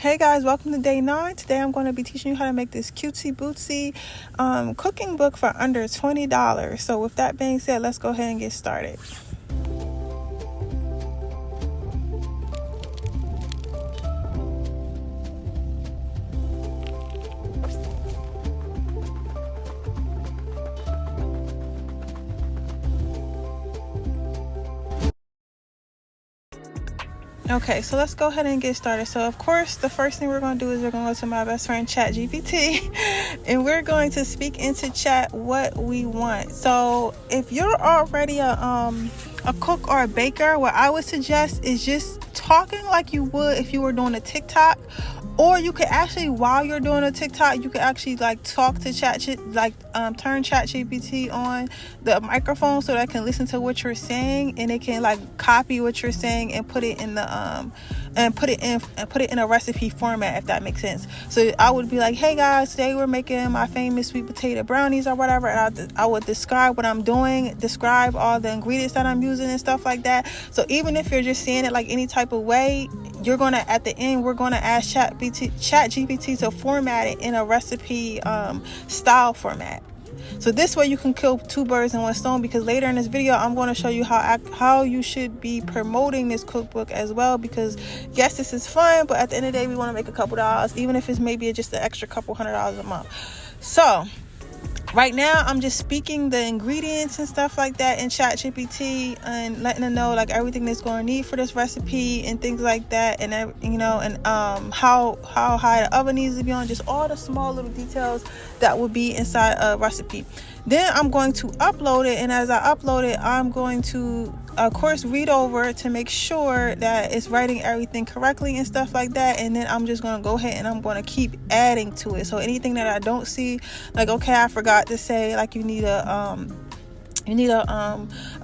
Hey guys, welcome to day 9. Today I'm going to be teaching you how to make this cutesy bootsy cooking book for under $20. So with that being said, let's go ahead and get started. Okay, so let's go ahead and get started. So of course, the first thing we're going to do is we're going to go to my best friend ChatGPT and we're going to speak into chat what we want. So if you're already a cook or a baker, what I would suggest is just talking like you would if you were doing a TikTok. Or you could actually, while you're doing a TikTok, you could actually like talk to turn ChatGPT on the microphone so that it can listen to what you're saying, and it can like copy what you're saying and put it in the put it in a recipe format, if that makes sense. So I would be like, hey guys, today we're making my famous sweet potato brownies or whatever, and I would describe what I'm doing, describe all the ingredients that I'm using and stuff like that. So even if you're just saying it like any type of way, you're gonna, at the end, we're gonna ask ChatGPT to format it in a recipe style format. So this way you can kill two birds in one stone, because later in this video I'm going to show you how you should be promoting this cookbook as well, because yes, this is fun, but at the end of the day we want to make a couple dollars, even if it's maybe just an extra couple $100 a month. So right now I'm just speaking the ingredients and stuff like that in ChatGPT and letting them know like everything that's going to need for this recipe and things like that, and how high the oven needs to be on, just all the small little details that will be inside a recipe. Then I'm going to upload it, and as I upload it, I'm going to of course read over to make sure that it's writing everything correctly and stuff like that. And then I'm just going to go ahead and I'm going to keep adding to it. So anything that I don't see, like, okay, I forgot to say, like, you need a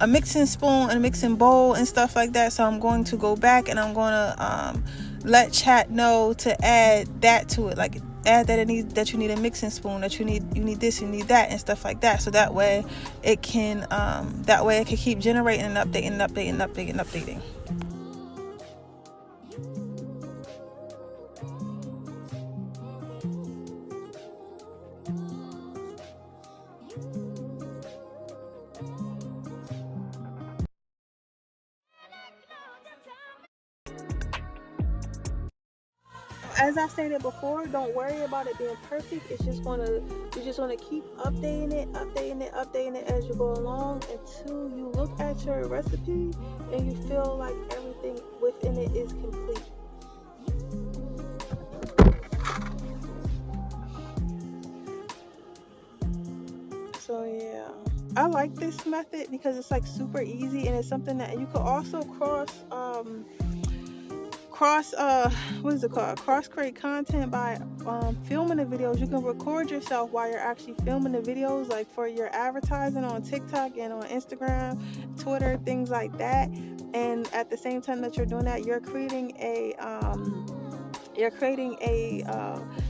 mixing spoon and a mixing bowl and stuff like that. So I'm going to go back and I'm going to let chat know to add that to it, like add that you need a mixing spoon, that you need this, you need that, and stuff like that. So that way it can keep generating and updating. As I stated before, don't worry about it being perfect. You're just gonna keep updating it as you go along until you look at your recipe and you feel like everything within it is complete. So yeah, I like this method because it's like super easy, and it's something that you could also cross create content by filming the videos. You can record yourself while you're actually filming the videos, like for your advertising on TikTok and on Instagram, Twitter, things like that. And at the same time that you're doing that, you're creating a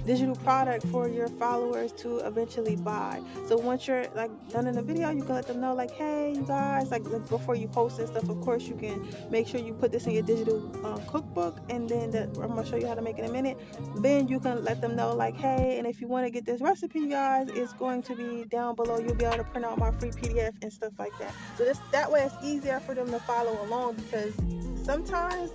digital product for your followers to eventually buy. So once you're like done in the video, you can let them know like, hey you guys, like before you post and stuff, of course you can make sure you put this in your digital cookbook, and then I'm gonna show you how to make it in a minute. Then you can let them know like, hey, and if you want to get this recipe, guys, it's going to be down below. You'll be able to print out my free PDF and stuff like that. So that way it's easier for them to follow along, because sometimes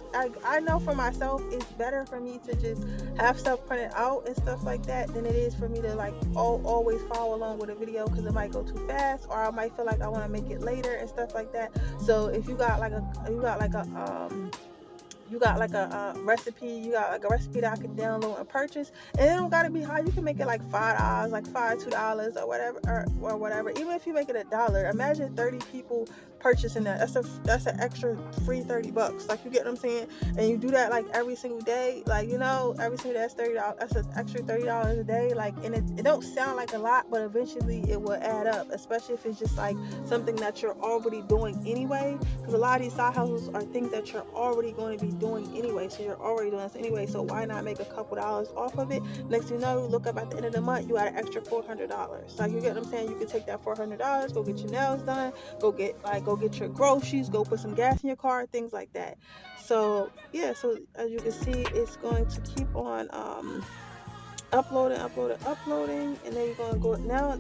I know for myself it's better for me to just have stuff printed out and stuff like that than it is for me to like always follow along with a video, because it might go too fast, or I might feel like I want to make it later and stuff like that. So if you got like a recipe that I can download and purchase, and it don't gotta be high. You can make it like $5, like $2 or whatever. Even if you make it $1, imagine 30 people purchasing that. That's an extra free $30. Like, you get what I'm saying? And you do that like every single day, like, every single day, that's $30. That's an extra $30 a day. Like, and it don't sound like a lot, but eventually it will add up, especially if it's just like something that you're already doing anyway. Because a lot of these side hustles are things that you're already going to be doing anyway. So you're already doing this anyway. So why not make a couple dollars off of it? Next thing you know, look up at the end of the month, you got an extra $400. Like, you get what I'm saying? You can take that $400, go get your nails done, go go get your groceries, go put some gas in your car, things like that. So yeah, so as you can see, it's going to keep on uploading, and then you're gonna go now.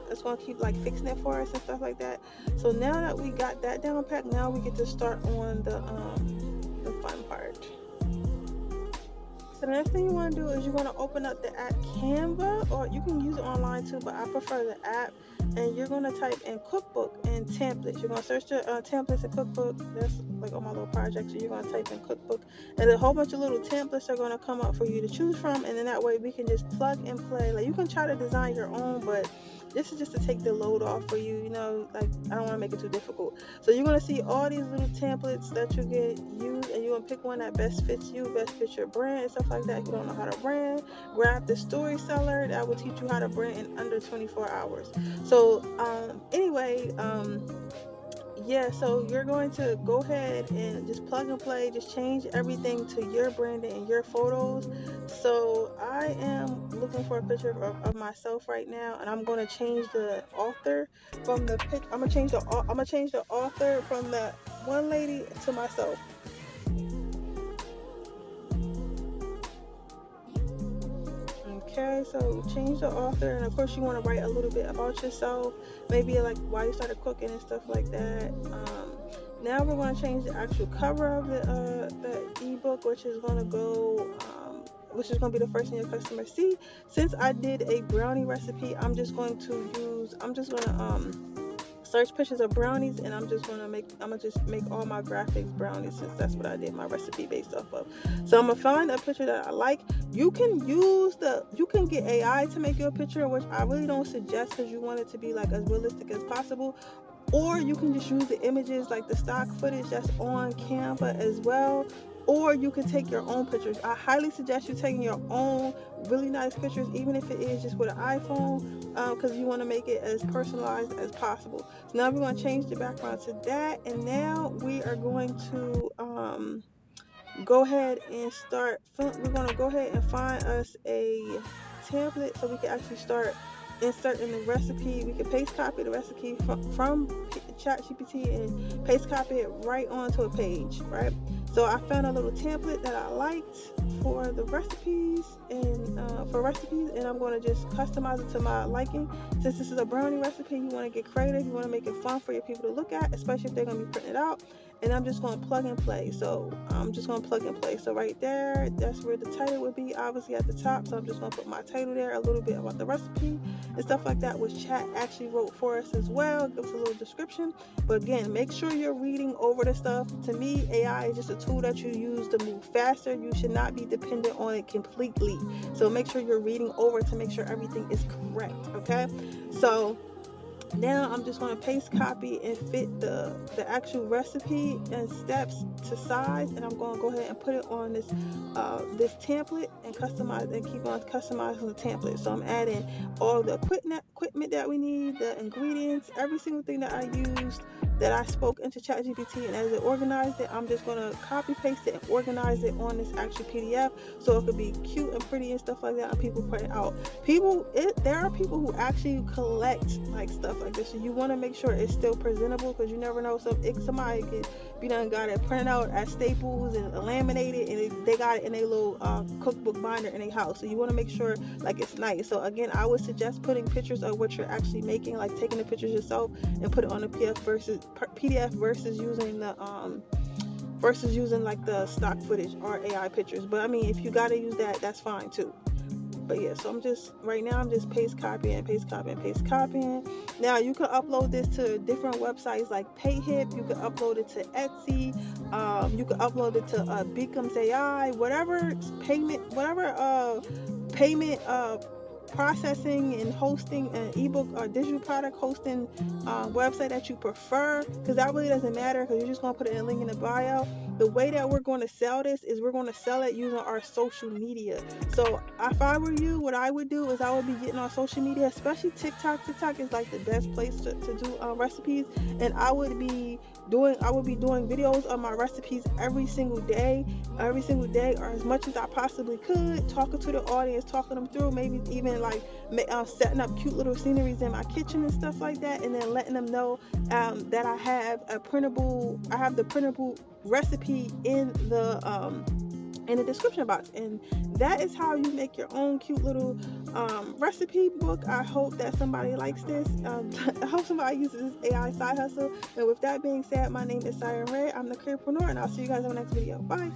It's gonna keep like fixing it for us and stuff like that. So now that we got that down pat, now we get to start on the fun part. So the next thing you want to do is you want to open up the app Canva, or you can use it online too, but I prefer the app. And you're going to type in cookbook and templates. You're going to search the templates and cookbook. That's like on my little project. So you're going to type in cookbook, and a whole bunch of little templates are going to come up for you to choose from. And then that way we can just plug and play. Like, you can try to design your own, but this is just to take the load off for you. You know, like, I don't want to make it too difficult. So you're going to see all these little templates that you get used, and you're going to pick one that best fits you, best fits your brand and stuff like that. If you don't know how to brand, grab the story seller that will teach you how to brand in under 24 hours. So anyway, yeah, so you're going to go ahead and just plug and play, just change everything to your branding and your photos. So I am looking for a picture of myself right now, and I'm going to change the author from the pic. I'm gonna change the author from the one lady to myself. Okay, so change the author, and of course you want to write a little bit about yourself, maybe like why you started cooking and stuff like that. Now we're going to change the actual cover of the ebook, which is going to be the first thing your customers see. Since I did a brownie recipe, I'm just going to search pictures of brownies, and I'm gonna just make all my graphics brownies, since that's what I did my recipe based off of. So I'm gonna find a picture that I like. You can get AI to make you a picture, which I really don't suggest, because you want it to be like as realistic as possible. Or you can just use the images, like the stock footage that's on Canva as well. Or you can take your own pictures. I highly suggest you taking your own really nice pictures, even if it is just with an iPhone, because you want to make it as personalized as possible. So now we're going to change the background to that, and now we are going to go ahead and start. We're going to go ahead and find us a template so we can actually start inserting the recipe. We can paste copy the recipe from ChatGPT and paste copy it right onto a page, right? So I found a little template that I liked for the recipes, and I'm going to just customize it to my liking. Since this is a brownie recipe, you want to get creative, you want to make it fun for your people to look at, especially if they're going to be printing it out. And I'm just going to plug and play. So I'm just going to plug and play. So right there, that's where the title would be, obviously at the top. So I'm just going to put my title there, a little bit about the recipe and stuff like that, which chat actually wrote for us as well. Give us a little description. But again, make sure you're reading over the stuff. To me, AI is just a tool that you use to move faster. You should not be dependent on it completely. So make sure you're reading over to make sure everything is correct. Okay? So now I'm just going to paste copy and fit the actual recipe and steps to size, and I'm going to go ahead and put it on this template and customize and keep on customizing the template. So I'm adding all the equipment that we need, the ingredients, every single thing that I used, that I spoke into ChatGPT, and as it organized it, I'm just going to copy paste it and organize it on this actual PDF so it could be cute and pretty and stuff like that, and people print it out. There are people who actually collect like stuff like this, so you want to make sure it's still presentable, because you never know, somebody could be done got it printed out at Staples and laminated, and they got it in a little cookbook binder in their house. So you want to make sure like it's nice. So again, I would suggest putting pictures of what you're actually making, like taking the pictures yourself and put it on a PDF versus using like the stock footage or AI pictures. But I mean, if you gotta use that, that's fine too. But yeah, so I'm just paste copying. Now you can upload this to different websites like PayHip. You can upload it to Etsy. You can upload it to Beacom's AI, whatever payment processing and hosting an ebook or digital product hosting website that you prefer, because that really doesn't matter, because you're just going to put it in a link in the bio. the way that we're going to sell this is we're going to sell it using our social media. So if I were you, what I would do is I would be getting on social media, especially TikTok. TikTok is like the best place to do recipes, and I would be doing videos of my recipes every single day, or as much as I possibly could, talking to the audience, talking them through, maybe even like setting up cute little sceneries in my kitchen and stuff like that, and then letting them know that I have the printable recipe in the description box. And that is how you make your own cute little recipe book. I hope that somebody likes this. I hope somebody uses this AI side hustle. And with that being said, my name is Siren Redd. I'm the careerpreneur, and I'll see you guys in the next video. Bye.